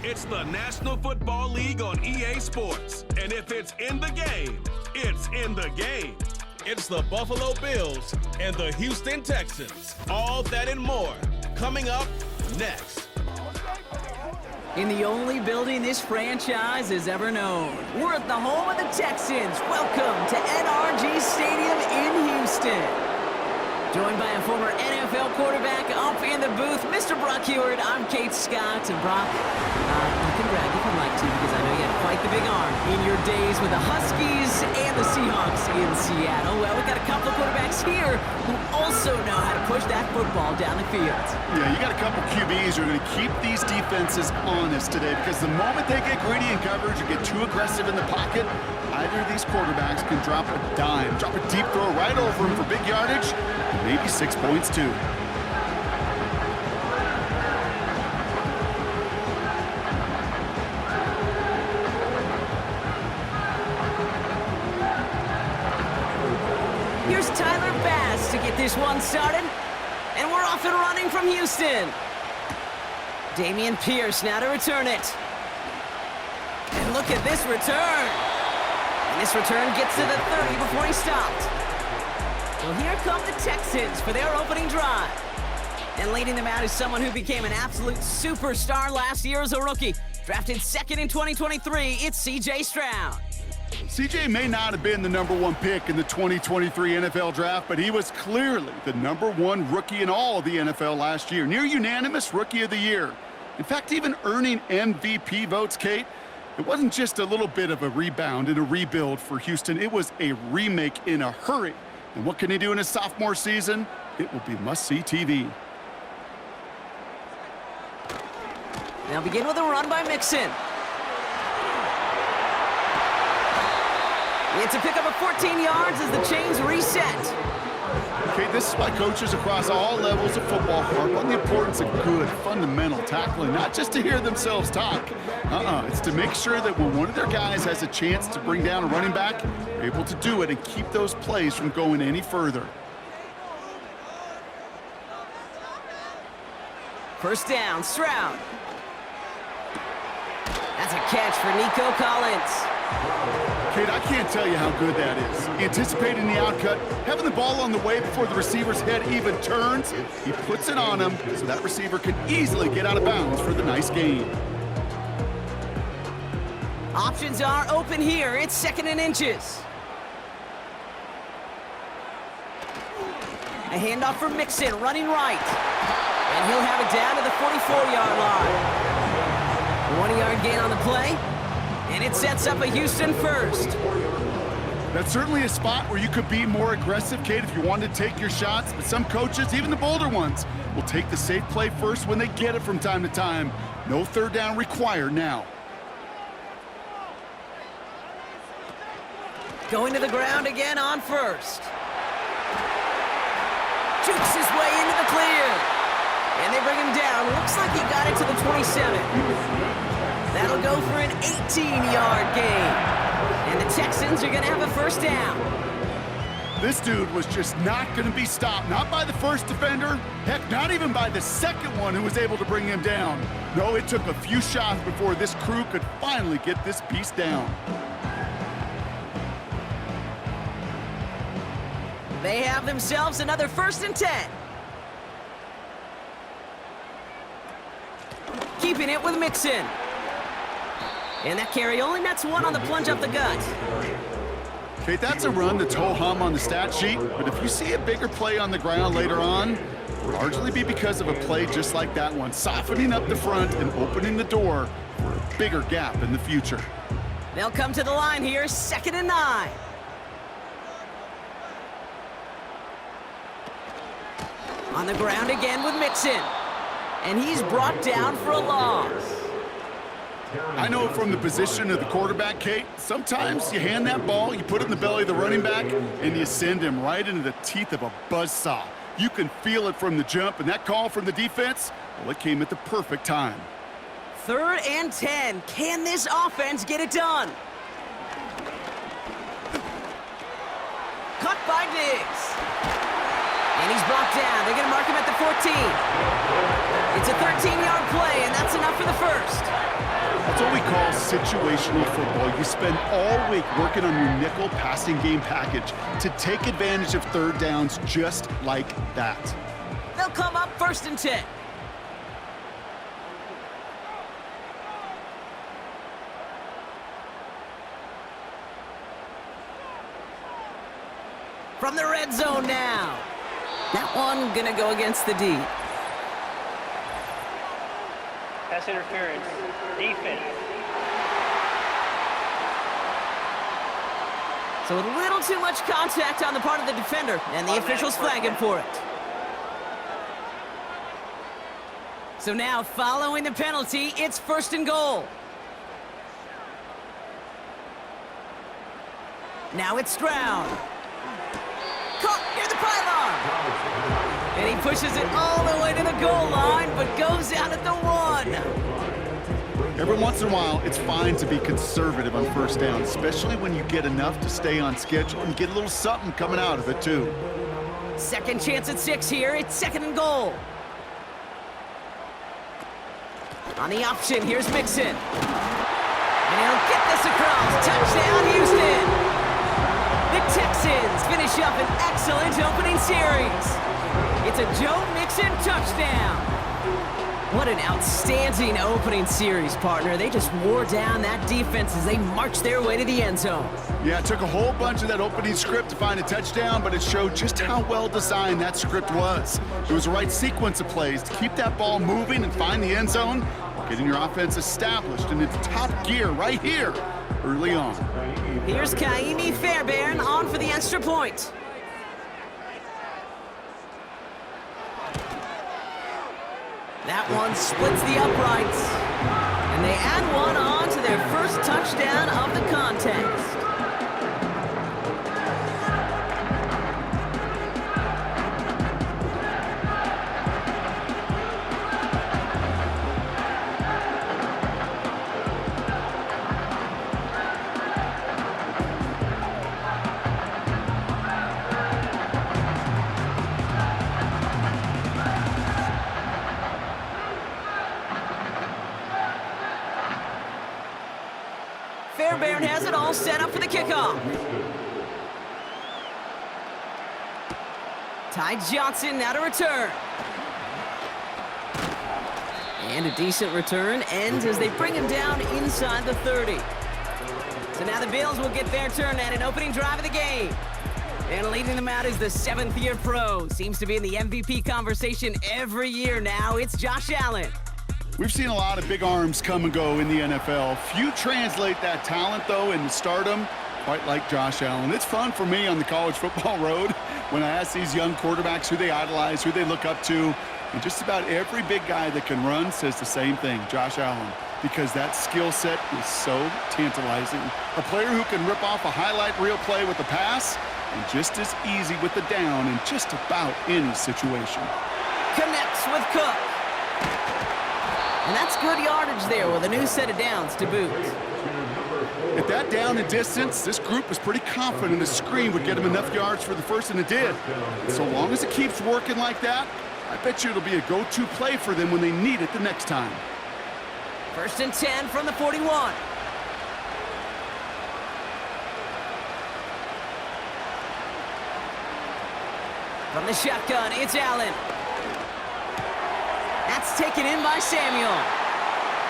It's the National Football League on EA Sports. And if it's in the game, it's in the game. It's the Buffalo Bills and the Houston Texans. All that and more coming up next. In the only building this franchise has ever known, we're at the home of the Texans. Welcome to NRG Stadium in Houston. Joined by a former NFL quarterback up in the booth, Mr. Brock Heward. I'm Kate Scott. And Brock, you can brag if you'd like to, because I know you had quite the big arm in your days with the Huskies and the Seahawks in Seattle. Well, we've got a couple of quarterbacks here who also know how to push that football down the field. Yeah, you got a couple QBs who are going to keep these defenses honest today, because the moment they get greedy in coverage or get too aggressive in the pocket, either of these quarterbacks can drop a dime, drop a deep throw right over him for big yardage, and maybe 6 points too. Here's Tyler Bass to get this one started, and we're off and running from Houston. Dameon Pierce now to return it. And look at this return. And this return gets to the 30 before he stopped. Well, here come the Texans for their opening drive. And leading them out is someone who became an absolute superstar last year as a rookie. Drafted second in 2023, it's C.J. Stroud. CJ may not have been the #1 pick in the 2023 NFL Draft, but he was clearly the #1 rookie in all of the NFL last year. Near unanimous Rookie of the Year. In fact, even earning MVP votes, Kate. It wasn't just a little bit of a rebound and a rebuild for Houston. It was a remake in a hurry. And what can he do in his sophomore season? It will be must-see TV. They'll begin with a run by Mixon. It's a pickup of 14 yards as the chains reset. Okay, this is why coaches across all levels of football harp on the importance of good, fundamental tackling, not just to hear themselves talk. It's to make sure that when one of their guys has a chance to bring down a running back, they're able to do it and keep those plays from going any further. First down, Stroud. That's a catch for Nico Collins. Kate, I can't tell you how good that is. Anticipating the outcut, having the ball on the way before the receiver's head even turns, he puts it on him so that receiver can easily get out of bounds for the nice gain. Options are open here. It's 2nd and inches. A handoff for Mixon, running right. And he'll have it down to the 44-yard line. 1-yard gain on the play. And it sets up a Houston first. That's certainly a spot where you could be more aggressive, Kate, if you wanted to take your shots. But some coaches, even the bolder ones, will take the safe play first when they get it from time to time. No third down required now. Going to the ground again on first. Jukes his way into the clear. And they bring him down. Looks like he got it to the 27. That'll go for an 18-yard gain. And the Texans are going to have a first down. This dude was just not going to be stopped. Not by the first defender. Heck, not even by the second one who was able to bring him down. No, it took a few shots before this crew could finally get this beast down. They have themselves another 1st and 10. Keeping it with Mixon. And that carry only nets 1 on the plunge up the gut. Okay, that's a run that's ho-hum on the stat sheet, but if you see a bigger play on the ground later on, it'll largely be because of a play just like that one, softening up the front and opening the door for a bigger gap in the future. They'll come to the line here, 2nd and 9. On the ground again with Mixon. And he's brought down for a loss. I know from the position of the quarterback, Kate, sometimes you hand that ball, you put it in the belly of the running back, and you send him right into the teeth of a buzzsaw. You can feel it from the jump, and that call from the defense, well, it came at the perfect time. 3rd and 10. Can this offense get it done? Cut by Diggs. And he's brought down. They're going to mark him at the 14. It's a 13-yard play, and that's enough for the first. It's what we call situational football. You spend all week working on your nickel passing game package to take advantage of third downs just like that. They'll come up 1st and 10. From the red zone now. That one gonna go against the D. Pass interference. Defense. So a little too much contact on the part of the defender, and the officials flag him for it. So now, following the penalty, it's 1st and goal. Now it's Stroud. Caught near the pylon. And he pushes it all the way to the goal line, but goes out at the 1. Every once in a while, it's fine to be conservative on 1st down, especially when you get enough to stay on schedule and get a little something coming out of it, too. Second chance at 6 here. It's 2nd and goal. On the option, here's Mixon. And he'll get this across. Touchdown, Houston! The Texans finish up an excellent opening series. It's a Joe Mixon touchdown. What an outstanding opening series, partner. They just wore down that defense as they marched their way to the end zone. Yeah, it took a whole bunch of that opening script to find a touchdown, but it showed just how well designed that script was. It was the right sequence of plays to keep that ball moving and find the end zone, getting your offense established in its top gear right here early on. Here's Kaimi Fairbairn on for the extra point. That one splits the uprights. And they add one on to their first touchdown of the contest. Fairbairn has it all set up for the kickoff. Ty Johnson now to return. And a decent return ends as they bring him down inside the 30. So now the Bills will get their turn at an opening drive of the game. And leading them out is the 7th-year pro. Seems to be in the MVP conversation every year now. It's Josh Allen. We've seen a lot of big arms come and go in the NFL. Few translate that talent, though, into stardom, quite like Josh Allen. It's fun for me on the college football road when I ask these young quarterbacks who they idolize, who they look up to. And just about every big guy that can run says the same thing, Josh Allen, because that skill set is so tantalizing. A player who can rip off a highlight reel play with a pass and just as easy with the down in just about any situation. Connects with Cook. And that's good yardage there with a new set of downs to boot. At that down and distance, this group was pretty confident a screen would get him enough yards for the first, and it did. And so long as it keeps working like that, I bet you it'll be a go-to play for them when they need it the next time. 1st and 10 from the 41. From the shotgun, it's Allen. That's taken in by Samuel.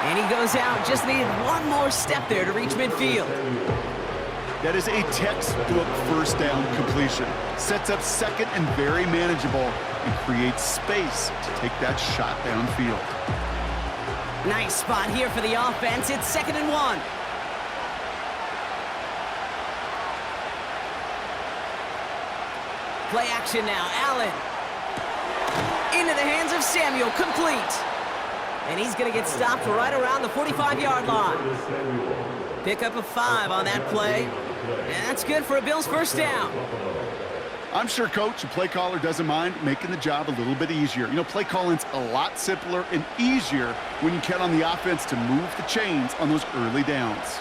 And he goes out, just needed one more step there to reach midfield. That is a textbook first down completion. Sets up second and very manageable and creates space to take that shot downfield. Nice spot here for the offense. It's 2nd and 1. Play action now. Allen. Into the hands of Samuel. Complete. And he's going to get stopped right around the 45-yard line. Pick up a 5 on that play. And that's good for a Bills first down. I'm sure coach and play caller doesn't mind making the job a little bit easier. You know, play calling's a lot simpler and easier when you count on the offense to move the chains on those early downs.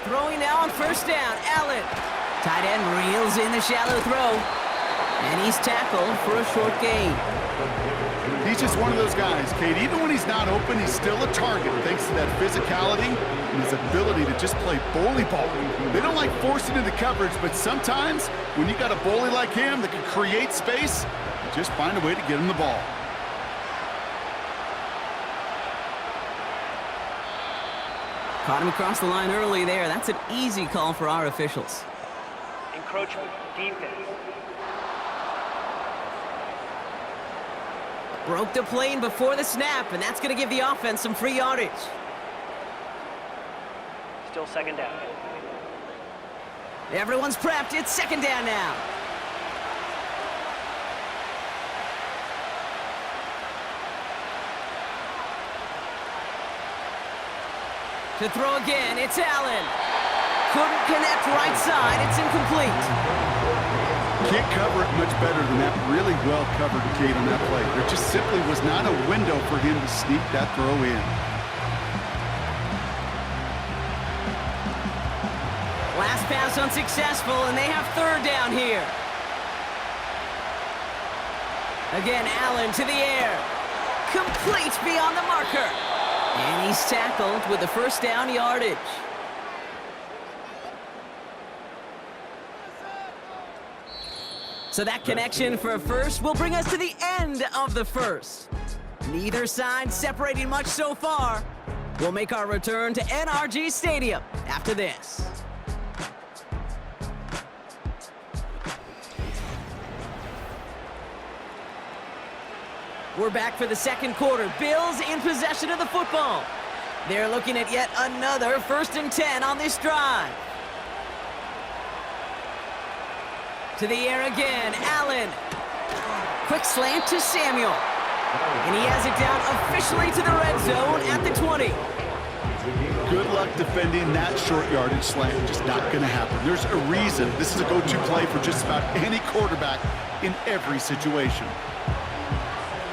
Throwing now on first down, Allen. Tight end reels in the shallow throw. And he's tackled for a short gain. He He's just one of those guys, Kate. Even when he's not open, he's still a target thanks to that physicality and his ability to just play bully ball. They don't like forcing into coverage, but sometimes when you got a bully like him that can create space, you just find a way to get him the ball. Caught him across the line early there. That's an easy call for our officials. Encroachment, defense. Broke the plane before the snap, and that's going to give the offense some free yardage. Still second down. Everyone's prepped. It's second down now. To throw again, it's Allen. Couldn't connect right side. It's incomplete. Can't cover it much better than that. Really well covered, Kate, on that play. There just simply was not a window for him to sneak that throw in. Last pass unsuccessful, and they have third down here. Again, Allen to the air. Complete beyond the marker. And he's tackled with the first down yardage. So that connection for a first will bring us to the end of the first. Neither side separating much so far. We'll make our return to NRG Stadium after this. We're back for the second quarter. Bills in possession of the football. They're looking at yet another 1st and 10 on this drive. To the air again, Allen. Quick slant to Samuel. And he has it down officially to the red zone at the 20. Good luck defending that short yardage slant. Just not going to happen. There's a reason this is a go-to play for just about any quarterback in every situation.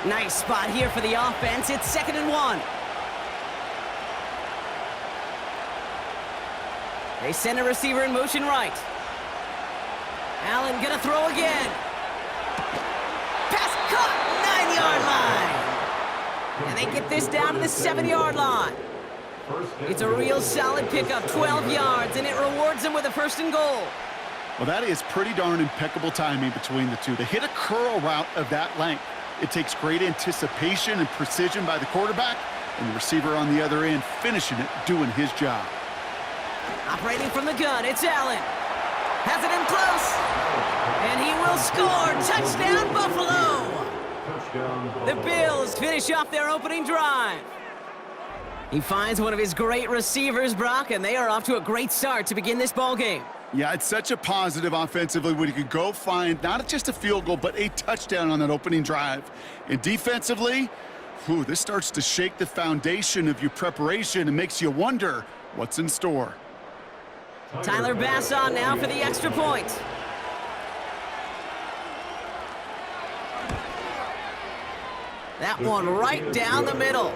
Nice spot here for the offense. It's 2nd and 1. They send a receiver in motion right. Allen gonna throw again. Pass caught, 9-yard line. And they get this down to the 7-yard line. It's a real solid pickup, 12 yards, and it rewards them with a 1st and goal. Well, that is pretty darn impeccable timing between the two. They hit a curl route of that length. It takes great anticipation and precision by the quarterback, and the receiver on the other end finishing it, doing his job. Operating from the gun, it's Allen. Has it in close. And he will score. Touchdown, Buffalo. The Bills finish off their opening drive. He finds one of his great receivers, Brock, and they are off to a great start to begin this ball game. Yeah, it's such a positive offensively when you can go find not just a field goal, but a touchdown on that opening drive. And defensively, this starts to shake the foundation of your preparation and makes you wonder what's in store. Tyler Bass on now for the extra point. That one right down the middle.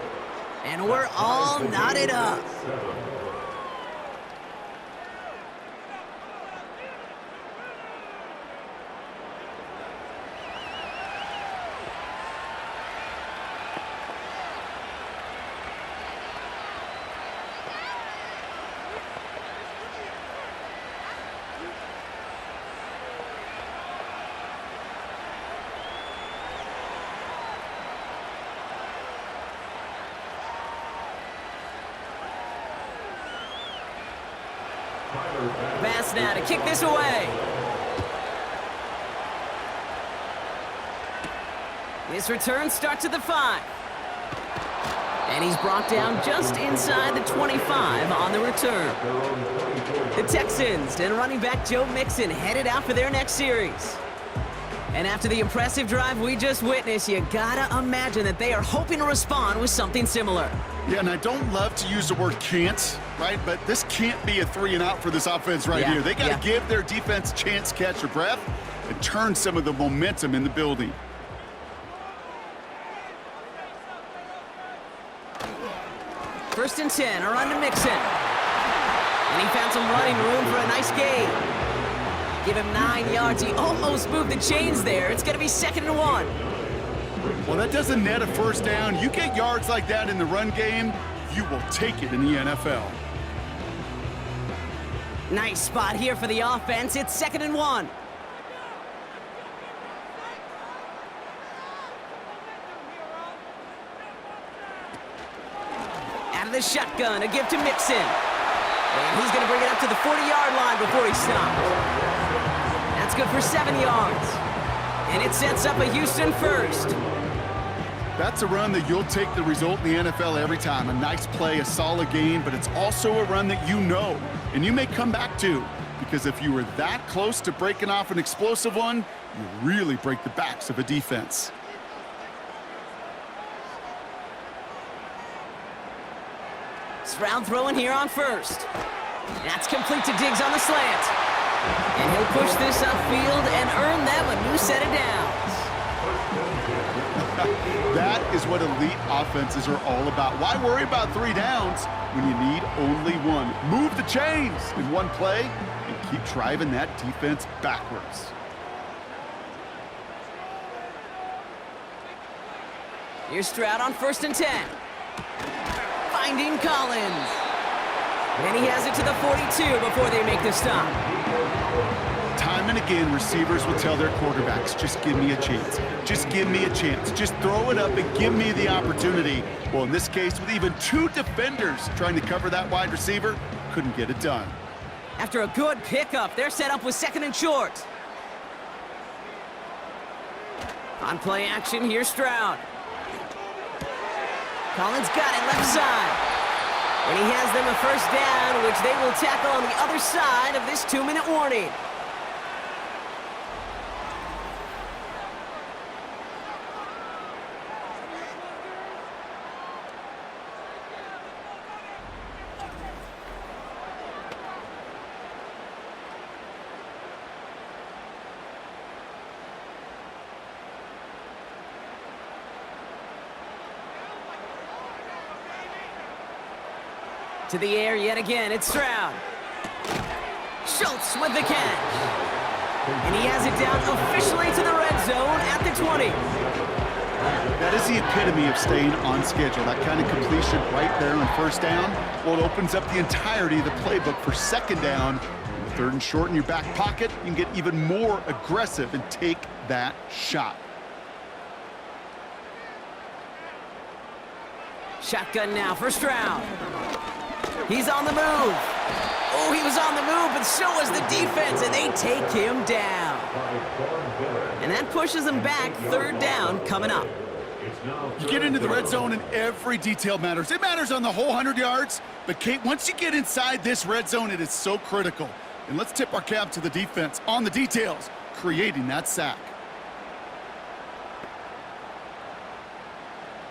And we're all knotted up. Bass now to kick this away. This return starts at the 5. And he's brought down just inside the 25 on the return. The Texans and running back Joe Mixon headed out for their next series. And after the impressive drive we just witnessed, you gotta imagine that they are hoping to respond with something similar. Yeah, and I don't love to use the word can't, right? But this can't be a 3-and-out for this offense right here. They got to give their defense a chance to catch their breath and turn some of the momentum in the building. First and 10, a run to Mixon. And he found some running room for a nice gain. Give him 9 yards. He almost moved the chains there. It's going to be 2nd and 1. Well, that doesn't net a first down. You get yards like that in the run game, you will take it in the NFL. Nice spot here for the offense. It's 2nd and 1. Out of the shotgun, a give to Mixon. And he's going to bring it up to the 40-yard line before he stopped. That's good for 7 yards. And it sets up a Houston first. That's a run that you'll take the result in the NFL every time. A nice play, a solid game, but it's also a run that you know, and you may come back to, because if you were that close to breaking off an explosive one, you really break the backs of a defense. Stroud throwing here on first. That's complete to Diggs on the slant. And he'll push this upfield and earn them a new set of downs. That is what elite offenses are all about. Why worry about 3 downs when you need only one? Move the chains in one play and keep driving that defense backwards. Here's Stroud on 1st and 10. Finding Collins. And he has it to the 42 before they make the stop. Time and again, receivers will tell their quarterbacks, just give me a chance. Just give me a chance. Just throw it up and give me the opportunity. Well, in this case, with even 2 defenders trying to cover that wide receiver, couldn't get it done. After a good pickup, they're set up with 2nd and short. On play action, here's Stroud. Collins got it left side. And he has them a first down, which they will tackle on the other side of this 2-minute warning. To the air yet again, it's Stroud. Schultz with the catch. And he has it down officially to the red zone at the 20. That is the epitome of staying on schedule. That kind of completion right there on first down. Well, it opens up the entirety of the playbook for 2nd down. 3rd and short in your back pocket, you can get even more aggressive and take that shot. Shotgun now for Stroud. He's on the move. Oh, he was on the move, but so was the defense, and they take him down. And that pushes them back. 3rd down coming up. You get into the red zone, and every detail matters. It matters on the whole 100 yards, but Kate, once you get inside this red zone, it is so critical. And let's tip our cap to the defense on the details, creating that sack.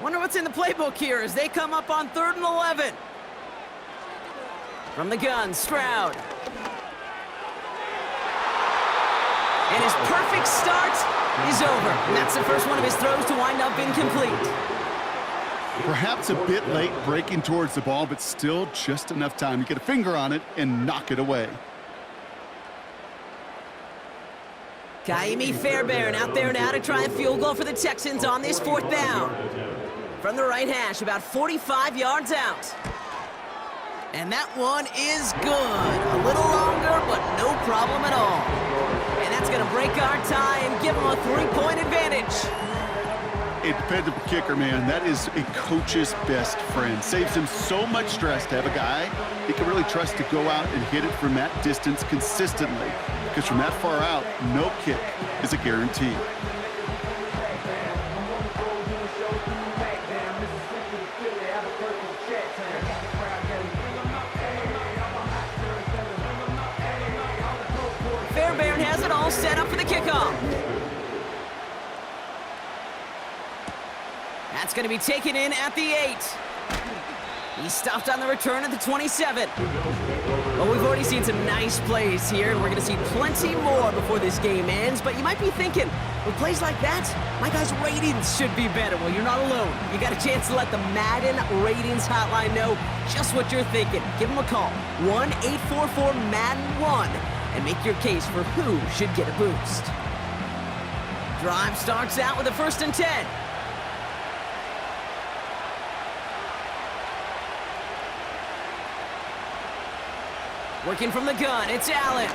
Wonder what's in the playbook here as they come up on 3rd and 11. From the gun, Stroud. And his perfect start is over. And that's the first one of his throws to wind up incomplete. Perhaps a bit late breaking towards the ball, but still just enough time to get a finger on it and knock it away. Kaimi Fairbairn out there now to try a field goal for the Texans on this 4th down. From the right hash, about 45 yards out. And that one is good. A little longer, but no problem at all. And that's going to break our tie and give them a 3-point advantage. A dependable kicker, man, that is a coach's best friend. Saves him so much stress to have a guy he can really trust to go out and hit it from that distance consistently. Because from that far out, no kick is a guarantee. Fairbairn has it all set up for the kickoff. That's going to be taken in at the 8. He stopped on the return at the 27. Well, we've already seen some nice plays here, and we're going to see plenty more before this game ends. But you might be thinking, with plays like that, my guys' ratings should be better. Well, you're not alone. You got a chance to let the Madden Ratings Hotline know just what you're thinking. Give them a call, 1-844-MADDEN-1, and make your case for who should get a boost. Drive starts out with a 1st and 10. Working from the gun, it's Allen.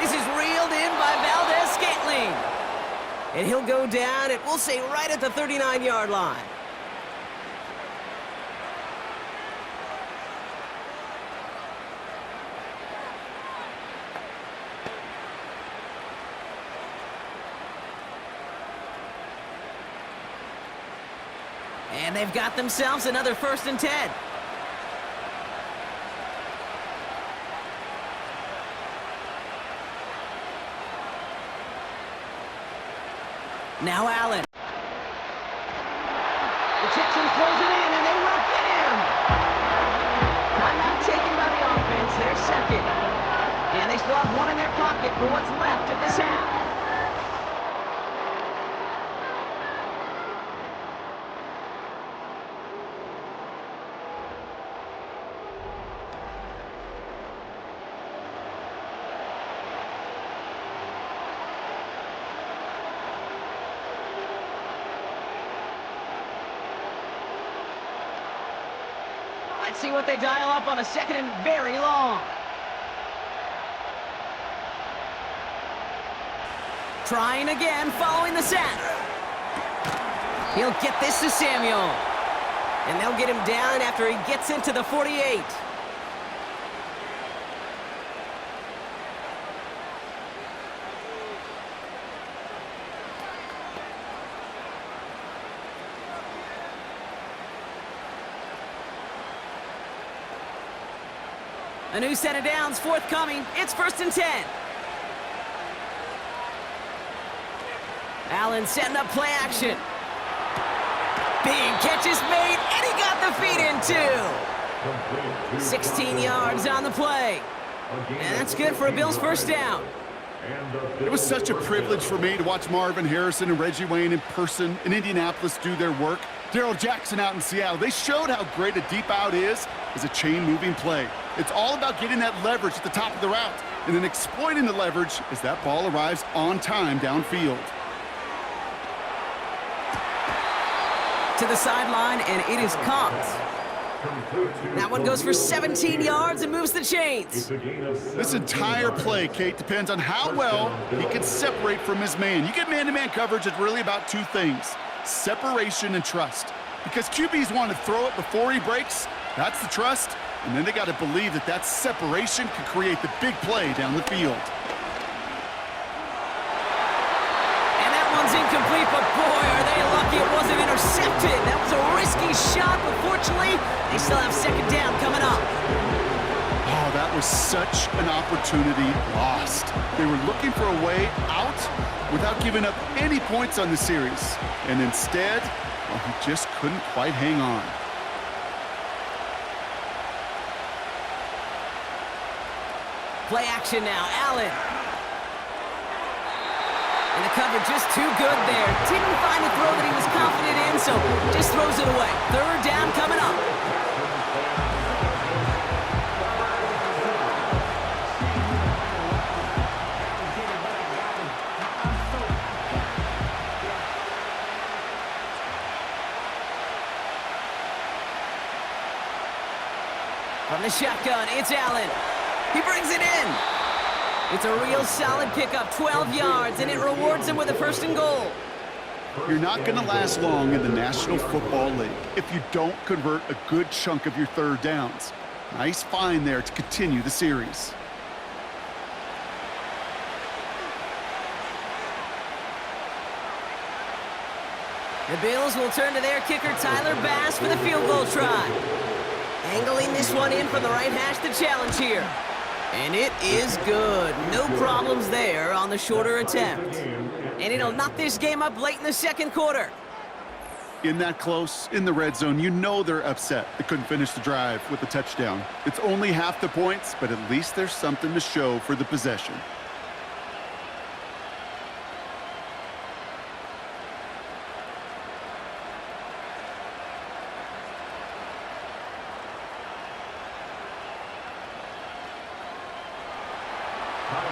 This is reeled in by Valdez-Scantling. And he'll go down, and we'll say right at the 39-yard line. And they've got themselves another 1st and 10. Now Allen. The Texans close it in, and they will get him. Timeout taken by the offense. They're second. And they still have one in their pocket for what's left of this half. Let's see what they dial up on a 2nd and very long. Trying again, following the sack. He'll get this to Samuel. And they'll get him down after he gets into the 48. A new set of downs forthcoming. It's 1st and 10. Allen setting up play action. Big catch is made, and he got the feet in too. 16 yards on the play. And that's good for a Bills 1st down. It was such a privilege for me to watch Marvin Harrison and Reggie Wayne in person in Indianapolis do their work. Darrell Jackson out in Seattle. They showed how great a deep out is as a chain-moving play. It's all about getting that leverage at the top of the route and then exploiting the leverage as that ball arrives on time downfield. To the sideline, and it is caught. That one goes for 17 yards and moves the chains. This entire play, Kate, depends on how well he can separate from his man. You get man-to-man coverage, it's really about 2 things: separation and trust. Because QBs want to throw it before he breaks, that's the trust, and then they got to believe that that separation can create the big play down the field. And that one's incomplete, but boy, are they lucky it wasn't intercepted. That was a risky shot, but fortunately, they still have 2nd down coming up. Oh, that was such an opportunity lost. They were looking for a way out without giving up any points on the series. And instead, well, he just couldn't quite hang on. Play action now, Allen. And the cover just too good there. Didn't find a throw that he was confident in, so just throws it away. 3rd down coming up. From the shotgun, it's Allen. He brings it in. It's a real solid pickup, 12 yards, and it rewards him with a 1st and goal. You're not going to last long in the National Football League if you don't convert a good chunk of your 3rd downs. Nice find there to continue the series. The Bills will turn to their kicker, Tyler Bass, for the field goal try. Angling this one in from the right hash, the challenge here. And it is good. No problems there on the shorter attempt. And it'll knock this game up late in the 2nd quarter. In that close, in the red zone, you know they're upset they couldn't finish the drive with a touchdown. It's only half the points, but at least there's something to show for the possession.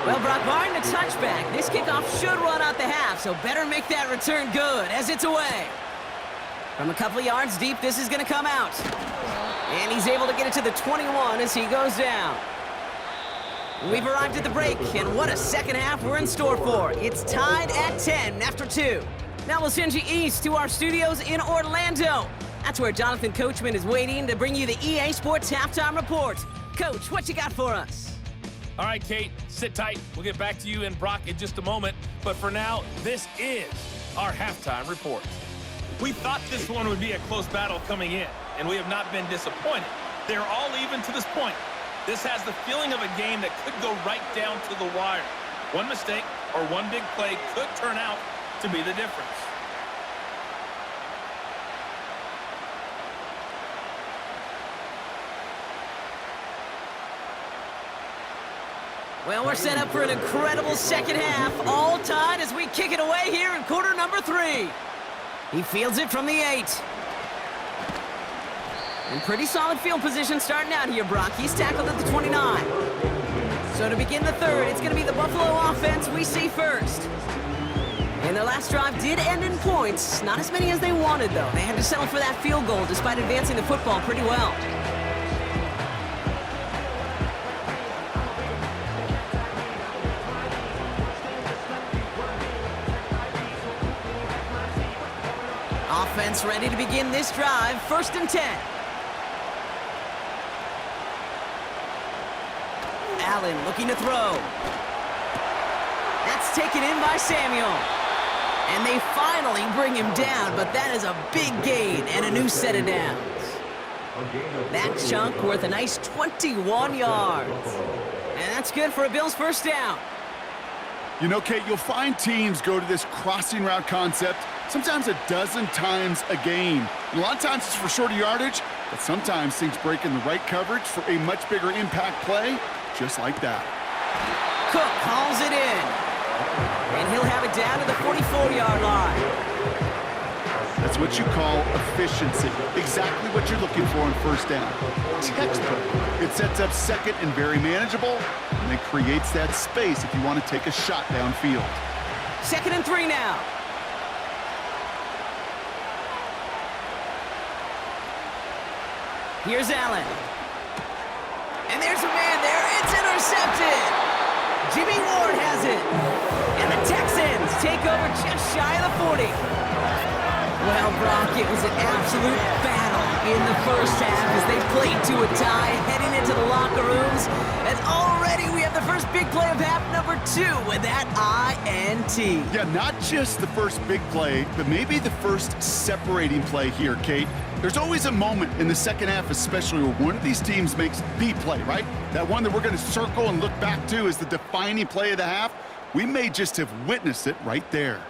Well, Brock, barring the touchback, this kickoff should run out the half, so better make that return good as it's away. From a couple of yards deep, this is going to come out. And he's able to get it to the 21 as he goes down. We've arrived at the break, and what a second half we're in store for. It's tied at 10 after 2. Now we'll send you east to our studios in Orlando. That's where Jonathan Coachman is waiting to bring you the EA Sports Halftime Report. Coach, what you got for us? All right, Kate, sit tight. We'll get back to you and Brock in just a moment. But for now, this is our Halftime Report. We thought this one would be a close battle coming in, and we have not been disappointed. They're all even to this point. This has the feeling of a game that could go right down to the wire. One mistake or one big play could turn out to be the difference. Well, we're set up for an incredible second half, all tied as we kick it away here in quarter number 3. He fields it from the 8. In pretty solid field position starting out here, Brock. He's tackled at the 29. So to begin the third, it's going to be the Buffalo offense we see first. And their last drive did end in points. Not as many as they wanted, though. They had to settle for that field goal despite advancing the football pretty well. Offense ready to begin this drive. 1st and 10. Allen looking to throw. That's taken in by Samuel. And they finally bring him down, but that is a big gain and a new set of downs. That chunk worth a nice 21 yards. And that's good for a Bills first down. You know, Kate, you'll find teams go to this crossing route concept sometimes a dozen times a game. And a lot of times it's for shorter yardage, but sometimes things break in the right coverage for a much bigger impact play, just like that. Cook calls it in. And he'll have it down to the 44-yard line. That's what you call efficiency. Exactly what you're looking for on first down. Textbook. It sets up second and very manageable, and it creates that space if you want to take a shot downfield. 2nd and 3 now. Here's Allen. And there's a man there. It's intercepted. Jimmy Ward has it. And the Texans take over just shy of the 40. Well, Brock, it was an absolute battle in the first half as they played to a tie, heading into the locker rooms. And already we have the first big play of half number 2 with that INT. Yeah, not just the first big play, but maybe the first separating play here, Kate. There's always a moment in the second half, especially where one of these teams makes the play, right? That one that we're going to circle and look back to as the defining play of the half. We may just have witnessed it right there.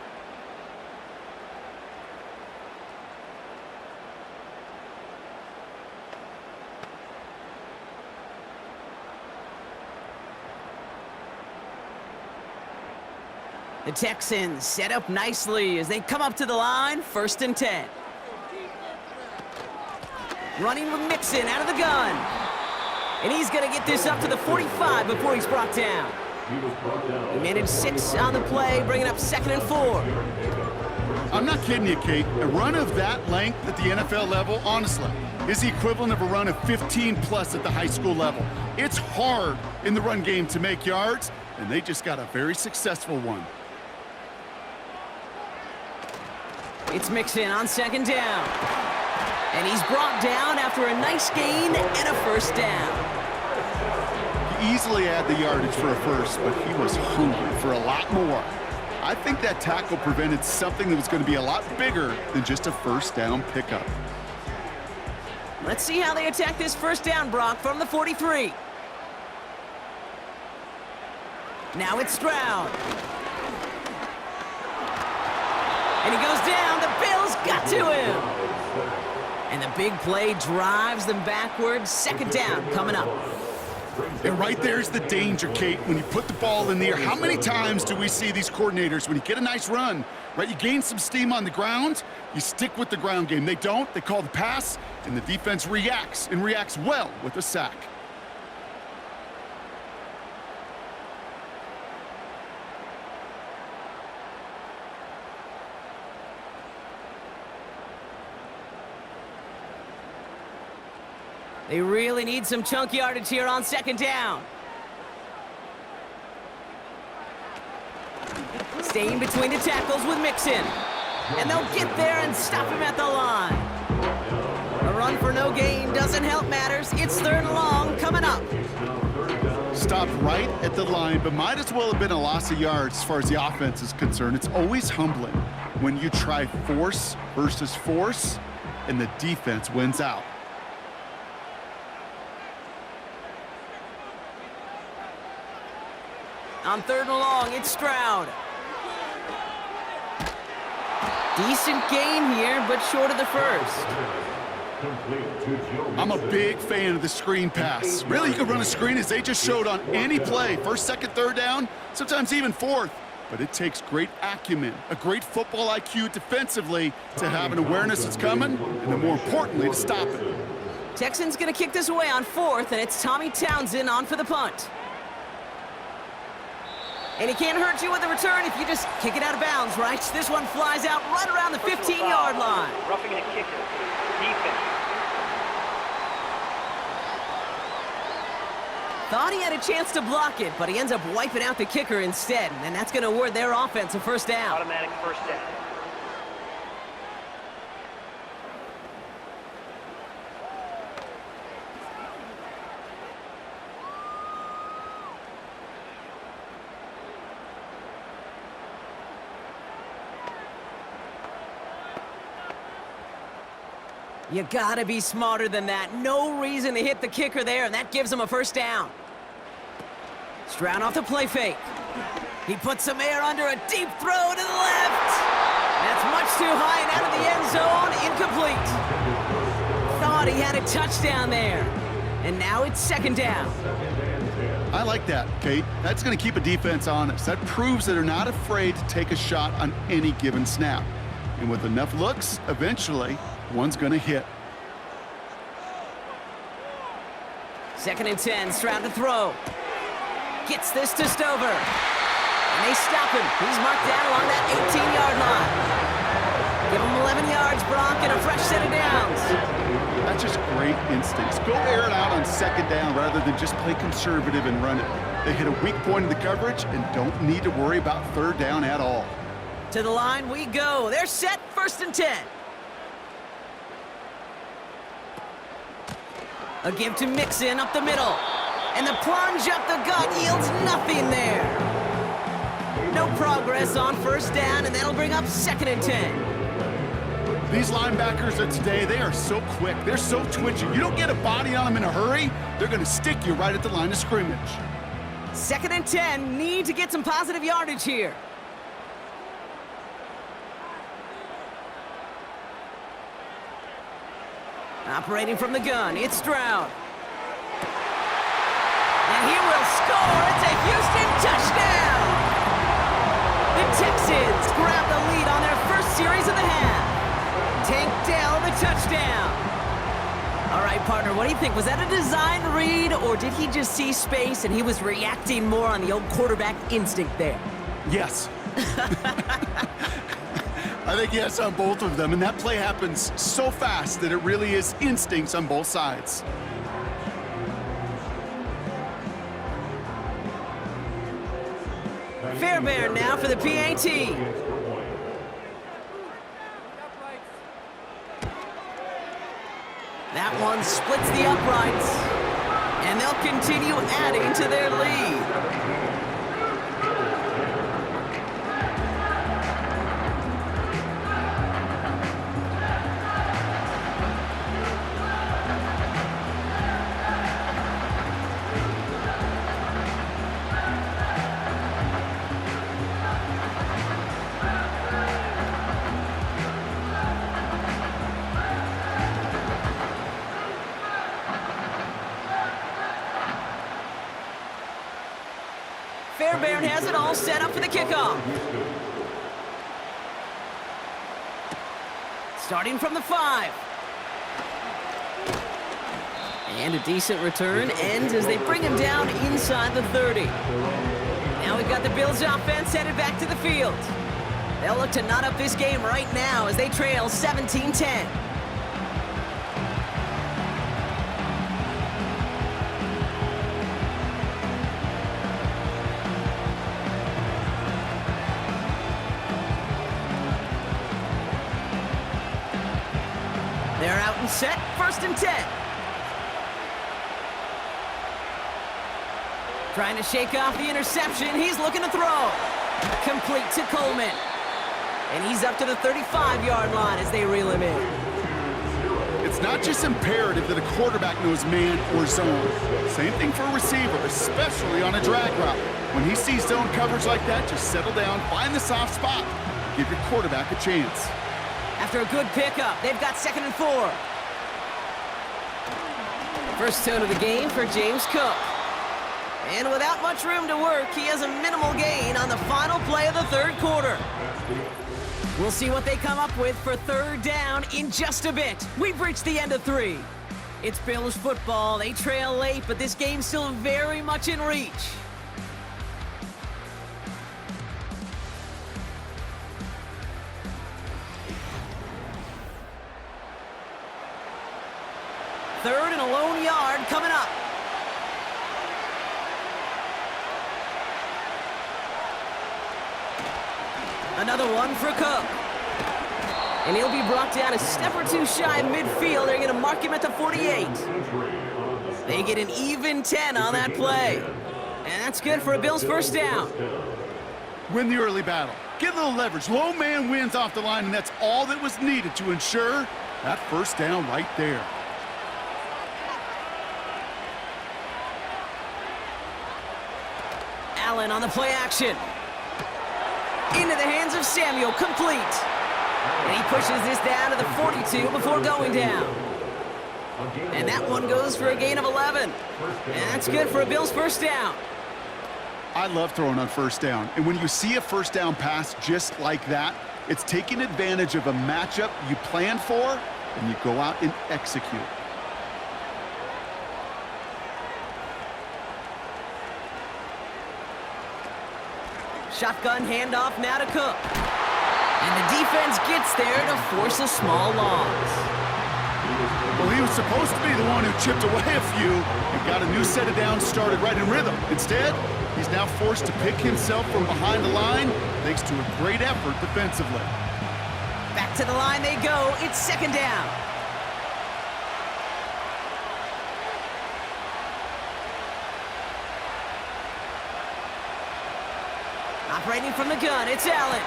The Texans set up nicely as they come up to the line, 1st and 10. Running with Mixon out of the gun. And he's going to get this up to the 45 before he's brought down. He managed 6 on the play, bringing up 2nd and 4. I'm not kidding you, Kate. A run of that length at the NFL level, honestly, is the equivalent of a run of 15-plus at the high school level. It's hard in the run game to make yards, and they just got a very successful one. It's Mixon on 2nd down. And he's brought down after a nice gain and a 1st down. He easily had the yardage for a first, but he was hungry for a lot more. I think that tackle prevented something that was going to be a lot bigger than just a 1st down pickup. Let's see how they attack this 1st down, Brock, from the 43. Now it's Stroud. And he goes down. The Bills got to him. And the big play drives them backwards. 2nd down coming up. And right there's the danger, Kate, when you put the ball in the air. How many times do we see these coordinators, when you get a nice run, right, you gain some steam on the ground, you stick with the ground game. They don't. They call the pass, and the defense reacts, and reacts well with a sack. They really need some chunk yardage here on second down. Staying between the tackles with Mixon. And they'll get there and stop him at the line. A run for no gain doesn't help matters. It's 3rd and long coming up. Stopped right at the line, but might as well have been a loss of yards as far as the offense is concerned. It's always humbling when you try force versus force and the defense wins out. On 3rd and long, it's Stroud. Decent gain here, but short of the first. I'm a big fan of the screen pass. Really, you can run a screen as they just showed on any play. 1st, 2nd, 3rd down, sometimes even 4th. But it takes great acumen, a great football IQ defensively to have an awareness it's coming, and then more importantly, to stop it. Texans gonna kick this away on 4th, and it's Tommy Townsend on for the punt. And it can't hurt you with a return if you just kick it out of bounds, right? This one flies out right around the 15-yard line. Roughing the kicker. Defense. Thought he had a chance to block it, but he ends up wiping out the kicker instead, and that's going to award their offense a 1st down. Automatic 1st down. You gotta be smarter than that. No reason to hit the kicker there, and that gives him a 1st down. Stroud off the play fake. He puts some air under a deep throw to the left. That's much too high and out of the end zone. Incomplete. Thought he had a touchdown there. And now it's 2nd down. I like that, Kate. That's going to keep a defense honest. That proves that they're not afraid to take a shot on any given snap. And with enough looks, eventually, one's going to hit. 2nd and 10, Stroud to throw. Gets this to Stover. And they stop him. He's marked down along that 18-yard line. Give him 11 yards, Brock, and a fresh set of downs. That's just great instincts. Go air it out on 2nd down rather than just play conservative and run it. They hit a weak point in the coverage and don't need to worry about 3rd down at all. To the line we go. They're set, 1st and 10. A give to Mixon up the middle. And the plunge up the gut yields nothing there. No progress on 1st down, and that'll bring up 2nd and 10. These linebackers of today, they are so quick. They're so twitchy. You don't get a body on them in a hurry, they're going to stick you right at the line of scrimmage. 2nd and 10, need to get some positive yardage here. Operating from the gun, it's Stroud. And he will score. It's a Houston touchdown. The Texans grab the lead on their 1st series of the half. Tank Dell, the touchdown. All right, partner, what do you think? Was that a design read, or did he just see space and he was reacting more on the old quarterback instinct there? Yes. I think yes on both of them, and that play happens so fast that it really is instincts on both sides. Fairbairn now for the PAT. That one splits the uprights, and they'll continue adding to their lead. Fairbairn has it all set up for the kickoff. Starting from the 5. And a decent return ends as they bring him down inside the 30. Now we've got the Bills offense headed back to the field. They'll look to knot up this game right now as they trail 17-10. They're out and set, 1st and 10. Trying to shake off the interception. He's looking to throw. Complete to Coleman. And he's up to the 35-yard line as they reel him in. It's not just imperative that a quarterback knows man or zone. Same thing for a receiver, especially on a drag route. When he sees zone coverage like that, just settle down, find the soft spot, give your quarterback a chance. After a good pickup, they've got 2nd and 4. First tone of the game for James Cook. And without much room to work, he has a minimal gain on the final play of the 3rd quarter. We'll see what they come up with for 3rd down in just a bit. We've reached the end of 3. It's Bills football. They trail late, but this game's still very much in reach. Third and a lone yard coming up. Another one for Cook. And he'll be brought down a step or two shy of midfield. They're going to mark him at the 48. They get an even 10 on that play. And that's good for a Bills 1st down. Win the early battle. Get a little leverage. Low man wins off the line, and that's all that was needed to ensure that 1st down right there. Allen on the play action. Into the hands of Samuel, complete. And he pushes this down to the 42 before going down. And that one goes for a gain of 11. And that's good for a Bills 1st down. I love throwing on 1st down. And when you see a 1st down pass just like that, it's taking advantage of a matchup you planned for, and you go out and execute. Shotgun handoff now to Cook. And the defense gets there to force a small loss. Well, he was supposed to be the one who chipped away a few and got a new set of downs started right in rhythm. Instead, he's now forced to pick himself from behind the line thanks to a great effort defensively. Back to the line they go. It's 2nd down. Operating from the gun, it's Allen.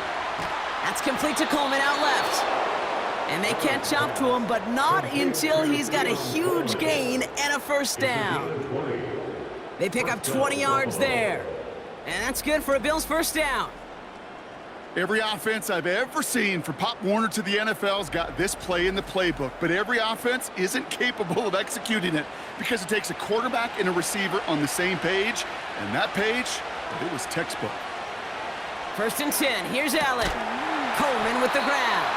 That's complete to Coleman out left. And they can't chop to him, but not until he's got a huge gain and a 1st down. They pick up 20 yards there. And that's good for a Bills 1st down. Every offense I've ever seen from Pop Warner to the NFL's got this play in the playbook, but every offense isn't capable of executing it because it takes a quarterback and a receiver on the same page, and that page, it was textbook. 1st and 10, here's Allen. Coleman with the ground.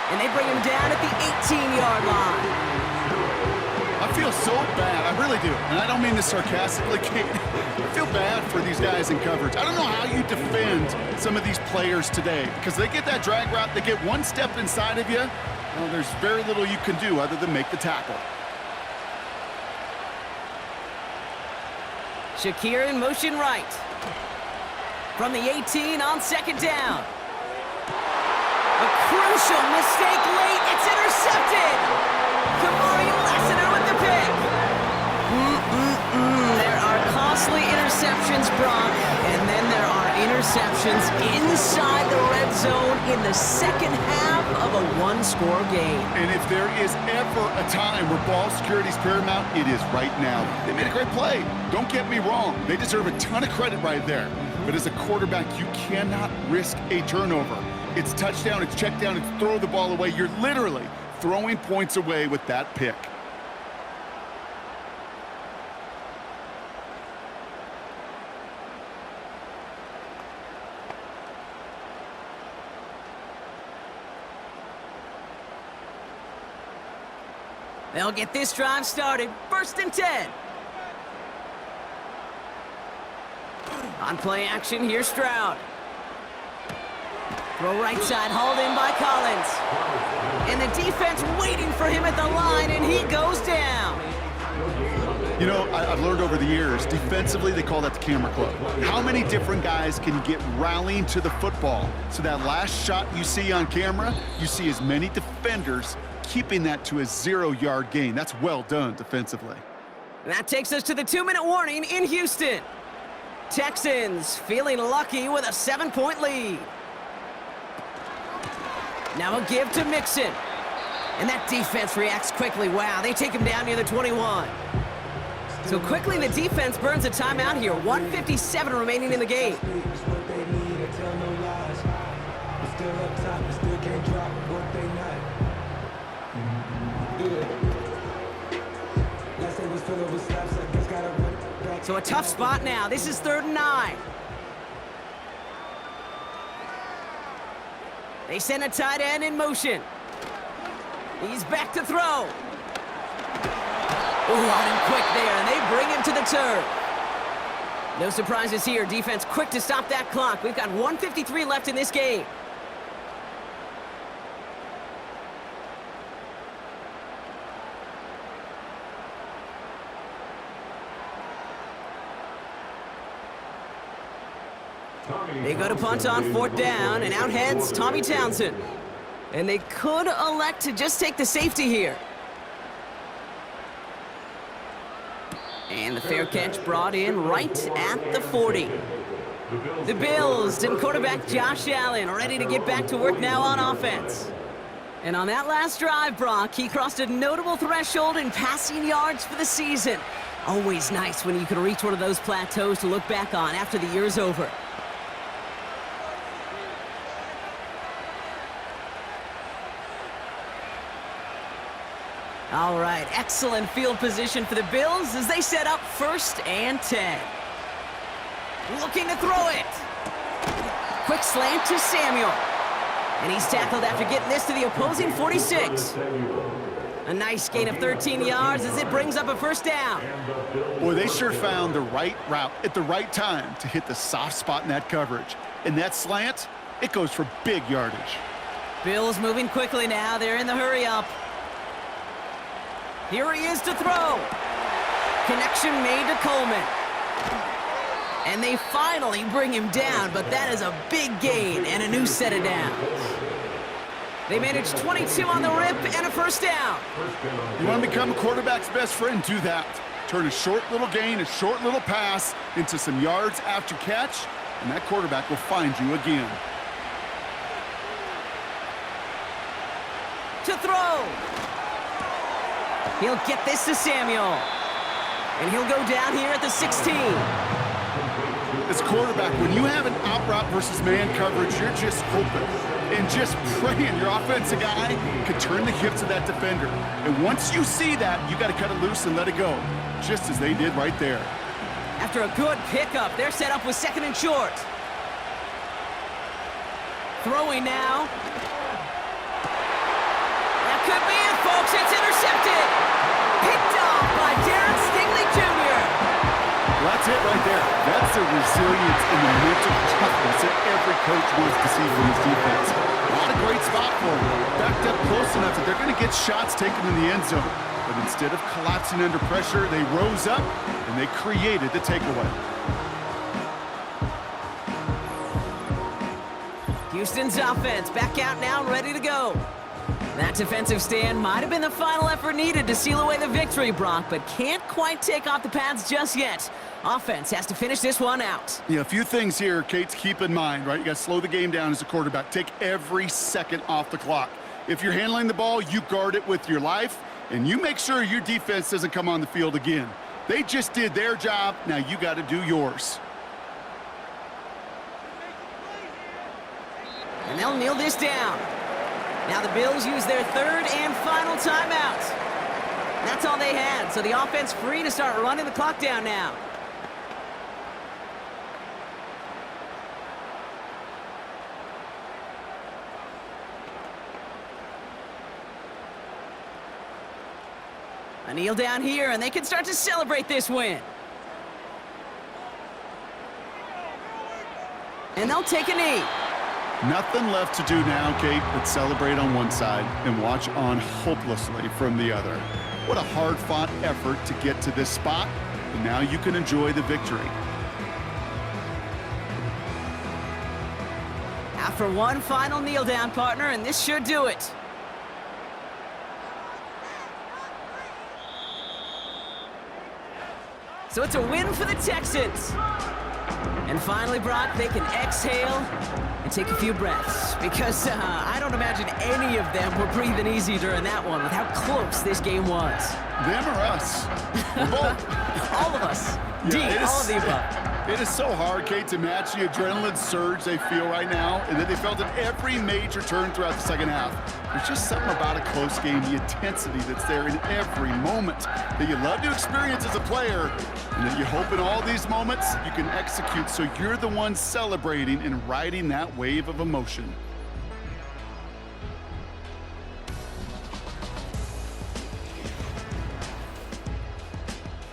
And they bring him down at the 18-yard line. I feel so bad, I really do, and I don't mean this sarcastically, Kate. I feel bad for these guys in coverage. I don't know how you defend some of these players today because they get that drag route, they get one step inside of you, well, there's very little you can do other than make the tackle. Shakir in motion right. From the 18 on 2nd down. A crucial mistake late. It's intercepted. Kamari Lassiter with the pick. There are costly interceptions, Brock. And then there are interceptions inside the red zone in the 2nd half of a one-score game. And if there is ever a time where ball security is paramount, it is right now. They made a great play. Don't get me wrong. They deserve a ton of credit right there. But as a quarterback, you cannot risk a turnover. It's touchdown, it's check down, it's throw the ball away. You're literally throwing points away with that pick. They'll get this drive started. 1st and 10. On play action, here's Stroud. Throw right side, hauled in by Collins. And the defense waiting for him at the line, and he goes down. You know, I've learned over the years, defensively, they call that the camera club. How many different guys can get rallying to the football? So that last shot you see on camera, you see as many defenders keeping that to a 0-yard gain. That's well done defensively. And that takes us to the 2-minute warning in Houston. Texans feeling lucky with a 7-point lead. Now a give to Mixon. And that defense reacts quickly. Wow, they take him down near the 21. So quickly the defense burns a timeout here. 1:57 remaining in the game. So a tough spot now. This is 3rd and 9. They send a tight end in motion. He's back to throw. Ooh, on him quick there, and they bring him to the turf. No surprises here. Defense quick to stop that clock. We've got 1:53 left in this game. They go to punt on 4th down, and out heads Tommy Townsend. And they could elect to just take the safety here. And the fair catch brought in right at the 40. The Bills and quarterback Josh Allen ready to get back to work now on offense. And on that last drive, Brock, he crossed a notable threshold in passing yards for the season. Always nice when you can reach one of those plateaus to look back on after the year's over. All right, excellent field position for the Bills as they set up 1st and 10. Looking to throw it. Quick slant to Samuel. And he's tackled after getting this to the opposing 46. A nice gain of 13 yards as it brings up a 1st down. Boy, they sure found the right route at the right time to hit the soft spot in that coverage. And that slant, it goes for big yardage. Bills moving quickly now. They're in the hurry up. Here he is to throw. Connection made to Coleman. And they finally bring him down, but that is a big gain and a new set of downs. They managed 22 on the rip and a 1st down. You want to become a quarterback's best friend? Do that. Turn a short little gain, a short little pass into some yards after catch, and that quarterback will find you again. To throw. He'll get this to Samuel. And he'll go down here at the 16. As quarterback, when you have an out route versus man coverage, you're just hoping and just praying your offensive guy can turn the hips of that defender. And once you see that, you got to cut it loose and let it go, just as they did right there. After a good pickup, they're set up with 2nd and short. Throwing now. That could be it, folks. It's intercepted. Picked off by Darren Stingley Jr. Well, that's it right there. That's the resilience and the mental toughness that every coach wants to see from his defense. Not a great spot for him. Backed up close enough that they're going to get shots taken in the end zone. But instead of collapsing under pressure, they rose up and they created the takeaway. Houston's offense back out now, ready to go. That defensive stand might have been the final effort needed to seal away the victory, Brock, but can't quite take off the pads just yet. Offense has to finish this one out. Yeah, a few things here, Kate, to keep in mind, right? You got to slow the game down as a quarterback. Take every second off the clock. If you're handling the ball, you guard it with your life, and you make sure your defense doesn't come on the field again. They just did their job. Now you got to do yours. And they'll kneel this down. Now the Bills use their 3rd and final timeout. That's all they had, so the offense free to start running the clock down now. A kneel down here, and they can start to celebrate this win. And they'll take a knee. Nothing left to do now, Kate, but celebrate on one side and watch on hopelessly from the other. What a hard-fought effort to get to this spot, and now you can enjoy the victory. After one final kneel down, partner, and this should do it. So it's a win for the Texans. And finally, Brock, they can exhale and take a few breaths. Because I don't imagine any of them were breathing easy during that one with how close this game was. Them or us? Both. All of us. Yeah, all of the above. It is so hard, Kate, to match the adrenaline surge they feel right now and that they felt at every major turn throughout the second half. There's just something about a close game, the intensity that's there in every moment that you love to experience as a player, and that you hope in all these moments you can execute so you're the one celebrating and riding that wave of emotion.